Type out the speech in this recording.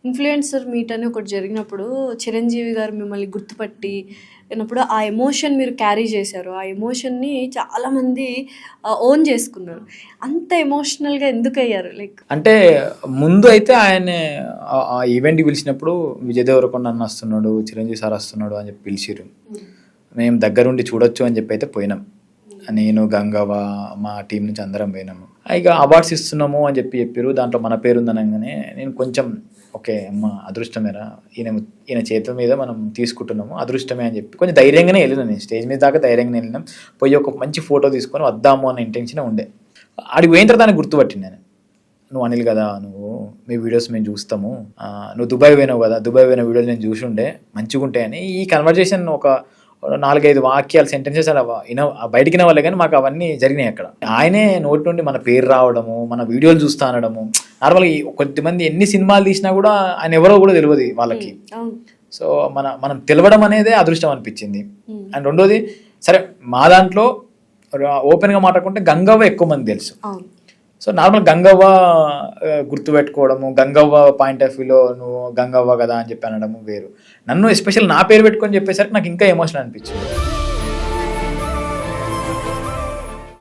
Influencer meet అని ఒకటి జరిగినప్పుడు చిరంజీవి గారు మిమ్మల్ని గుర్తుపట్టి అయినప్పుడు ఆ ఎమోషన్ మీరు క్యారీ చేశారు. ఆ ఎమోషన్‌ని చాలామంది ఓన్ చేసుకున్నారు. అంత ఎమోషనల్‌గా ఎందుకయ్యారు? లైక్ అంటే ముందు అయితే ఆయన్ని ఆ ఈవెంట్‌కి పిలిచినప్పుడు విజయ్ దేవరకొండ అన్న వస్తున్నాడు, చిరంజీవి సార్ వస్తున్నాడు అని చెప్పి పిలిచిర్రు. మేము దగ్గరుండి చూడొచ్చు అని చెప్పి అయితే పోయినాం. నేను, గంగవ్వ, మా టీం నుంచి అందరం పోయినాము. ఇక అవార్డ్స్ ఇస్తున్నాము అని చెప్పారు. దాంట్లో మన పేరు ఉందనగానే నేను కొంచెం ఓకే అమ్మ అదృష్టమేరా, ఈయన చేతుల మీద మనం తీసుకుంటున్నాము, అదృష్టమే అని చెప్పి కొంచెం ధైర్యంగానే వెళ్ళినాను. నేను స్టేజ్ మీద దాకా ధైర్యంగానే వెళ్ళినాం. పోయి ఒక మంచి ఫోటో తీసుకొని వద్దాము అన్న ఇంటెన్షన్ ఉండే. ఆడికి పోయిన తర్వాత దాన్ని గుర్తుపట్టింది నేను. నువ్వు అనిల్ కదా, మీ వీడియోస్ మేము చూస్తాము, నువ్వు దుబాయ్ పోయినావు కదా, దుబాయ్ పోయిన వీడియోస్ నేను చూసి ఉండే మంచిగా ఉంటాయని. ఈ కన్వర్జేషన్ ఒక 4-5 వాక్యాలు సెంటెన్సెస్ అలా బయటికి వాళ్ళే, కానీ మాకు అవన్నీ జరిగినాయి అక్కడ. ఆయనే నోటి నుండి మన పేరు రావడము, మన వీడియోలు చూస్తా అనడము. నార్మల్గా కొద్దిమంది ఎన్ని సినిమాలు తీసినా కూడా ఆయన ఎవరో కూడా తెలియదు వాళ్ళకి. సో మనం తెలవడం అనేదే అదృష్టం అనిపించింది. అండ్ రెండోది, సరే మా దాంట్లో ఓపెన్గా మాట్లాడుకుంటే గంగవ్వ ఎక్కువ మంది తెలుసు. సో నార్మల్ గంగవ్వ గుర్తుపెట్టుకోవడము, గంగవ్వ పాయింట్ ఆఫ్ వ్యూలో నువ్వు గంగవ్వ కదా అని చెప్పి అనడము వేరు. నన్ను ఎస్పెషల్ నా పేరు పెట్టుకొని చెప్పేసరికి నాకు ఇంకా ఎమోషన్ అనిపించింది.